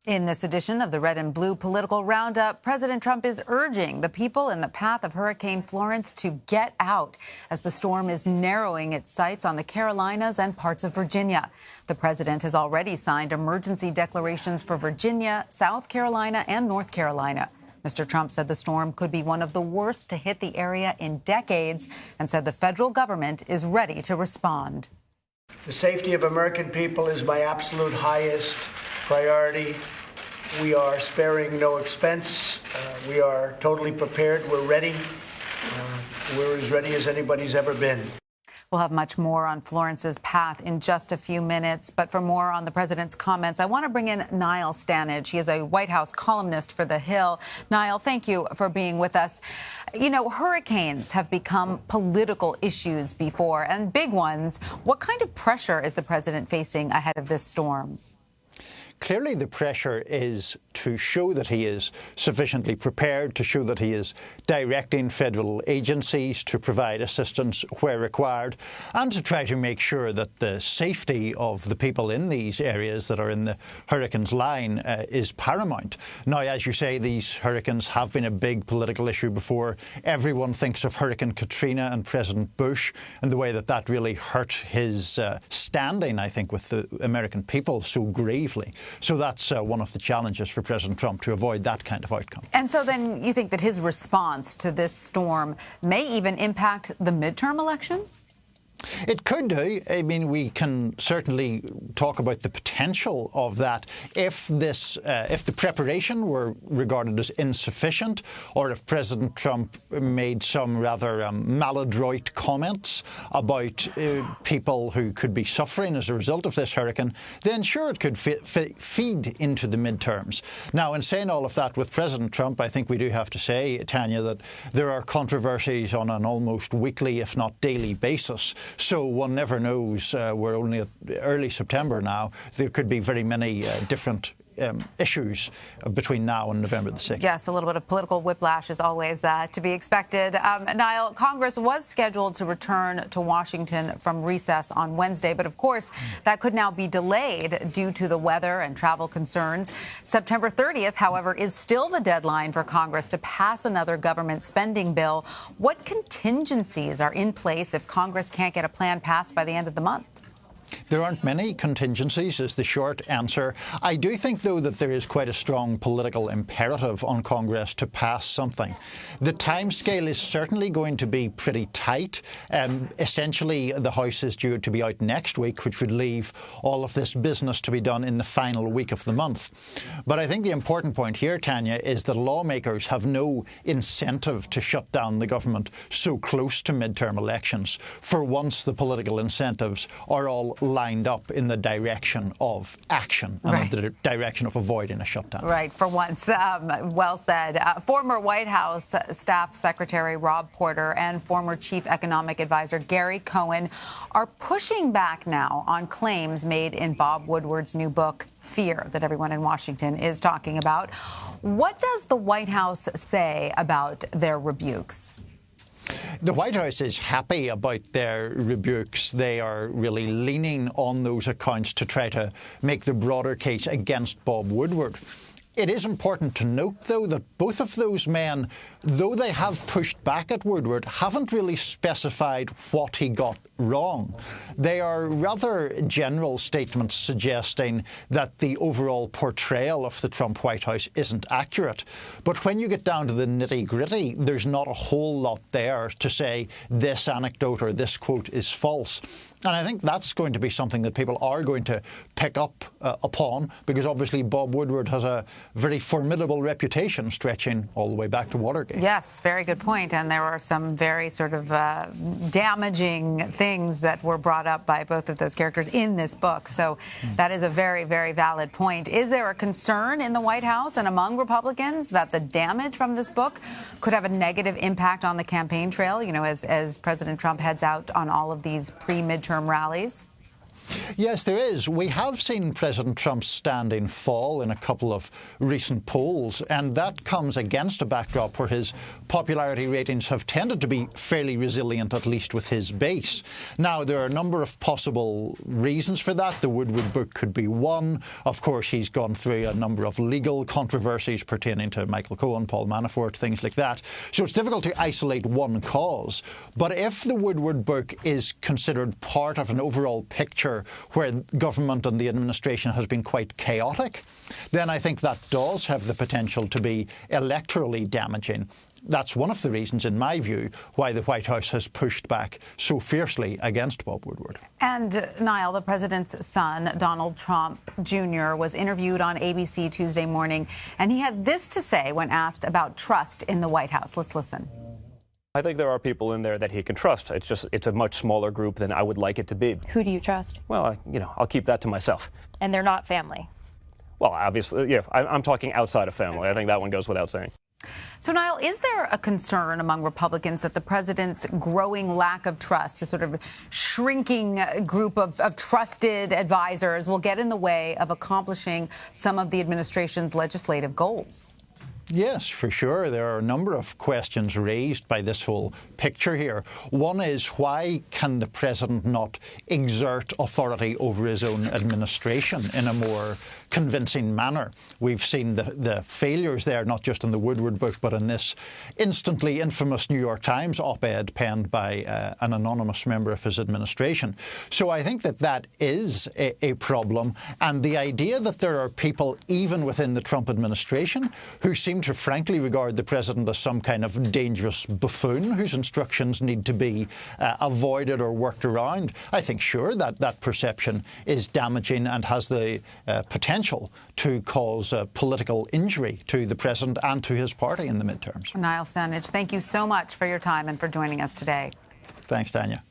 In this edition of the Red and Blue Political Roundup, President Trump is urging the people in the path of Hurricane Florence to get out as the storm is narrowing its sights on the Carolinas and parts of Virginia. The president has already signed emergency declarations for Virginia, South Carolina, and North Carolina. Mr. Trump said the storm could be one of the worst to hit the area in decades and said the federal government is ready to respond. The safety of American people is my absolute highest priority. We are sparing no expense. We are totally prepared. We're ready. We're as ready as anybody's ever been. We'll have much more on Florence's path in just a few minutes. But for more on the president's comments, I want to bring in Niall Stanage. He is a White House columnist for The Hill. Niall, thank you for being with us. You know, hurricanes have become political issues before, and big ones. What kind of pressure is the president facing ahead of this storm? Clearly, the pressure is to show that he is sufficiently prepared, to show that he is directing federal agencies to provide assistance where required, and to try to make sure that the safety of the people in these areas that are in the hurricane's line is paramount. Now, as you say, these hurricanes have been a big political issue before. Everyone thinks of Hurricane Katrina and President Bush and the way that that really hurt his standing, I think, with the American people so gravely. So that's one of the challenges for President Trump, to avoid that kind of outcome. And so then you think that his response to this storm may even impact the midterm elections? It could do. I mean, we can certainly talk about the potential of that if the preparation were regarded as insufficient, or if President Trump made some rather maladroit comments about people who could be suffering as a result of this hurricane, then sure, it could feed into the midterms. Now, in saying all of that with President Trump, I think we do have to say, Tanya, that there are controversies on an almost weekly, if not daily basis. So one never knows. We're only at early September now. There could be very many different issues between now and November the 6th. Yes, a little bit of political whiplash is always to be expected. Niall, Congress was scheduled to return to Washington from recess on Wednesday, but of course that could now be delayed due to the weather and travel concerns. September 30th, however, is still the deadline for Congress to pass another government spending bill. What contingencies are in place if Congress can't get a plan passed by the end of the month? There aren't many contingencies, is the short answer. I do think, though, that there is quite a strong political imperative on Congress to pass something. The timescale is certainly going to be pretty tight. Essentially, the House is due to be out next week, which would leave all of this business to be done in the final week of the month. But I think the important point here, Tanya, is that lawmakers have no incentive to shut down the government so close to midterm elections, for once the political incentives are all lined up in the direction of action and the direction of avoiding a shutdown. Right, for once. Well said. Former White House Staff Secretary Rob Porter and former Chief Economic Advisor Gary Cohn are pushing back now on claims made in Bob Woodward's new book, Fear, that everyone in Washington is talking about. What does the White House say about their rebukes? The White House is happy about their rebukes. They are really leaning on those accounts to try to make the broader case against Bob Woodward. It is important to note, though, that both of those men, though they have pushed back at Woodward, haven't really specified what he got wrong. They are rather general statements suggesting that the overall portrayal of the Trump White House isn't accurate. But when you get down to the nitty-gritty, there's not a whole lot there to say this anecdote or this quote is false. And I think that's going to be something that people are going to pick up upon, because obviously Bob Woodward has a very formidable reputation stretching all the way back to Watergate. Yes, very good point. And there were some very sort of damaging things that were brought up by both of those characters in this book. So that is a very, very valid point. Is there a concern in the White House and among Republicans that the damage from this book could have a negative impact on the campaign trail, you know, as President Trump heads out on all of these pre-midterm rallies? Yes, there is. We have seen President Trump's standing fall in a couple of recent polls, and that comes against a backdrop where his popularity ratings have tended to be fairly resilient, at least with his base. Now, there are a number of possible reasons for that. The Woodward book could be one. Of course, he's gone through a number of legal controversies pertaining to Michael Cohen, Paul Manafort, things like that. So it's difficult to isolate one cause. But if the Woodward book is considered part of an overall picture where government and the administration has been quite chaotic, then I think that does have the potential to be electorally damaging. That's one of the reasons, in my view, why the White House has pushed back so fiercely against Bob Woodward. And, Niall, the president's son, Donald Trump Jr., was interviewed on ABC Tuesday morning, and he had this to say when asked about trust in the White House. Let's listen. I think there are people in there that he can trust. It's a much smaller group than I would like it to be. Who do you trust? Well, I'll keep that to myself. And they're not family? Well, obviously, yeah, I'm talking outside of family. I think that one goes without saying. So, Niall, is there a concern among Republicans that the president's growing lack of trust, a sort of shrinking group of trusted advisors, will get in the way of accomplishing some of the administration's legislative goals? Yes, for sure. There are a number of questions raised by this whole picture here. One is, why can the president not exert authority over his own administration in a more convincing manner? We've seen the failures there, not just in the Woodward book, but in this instantly infamous New York Times op-ed penned by an anonymous member of his administration. So I think that is a problem. And the idea that there are people, even within the Trump administration, who seem to frankly regard the president as some kind of dangerous buffoon whose instructions need to be avoided or worked around, I think, sure, that perception is damaging and has the potential to cause political injury to the president and to his party in the midterms. Niall Stanage, thank you so much for your time and for joining us today. Thanks, Tanya.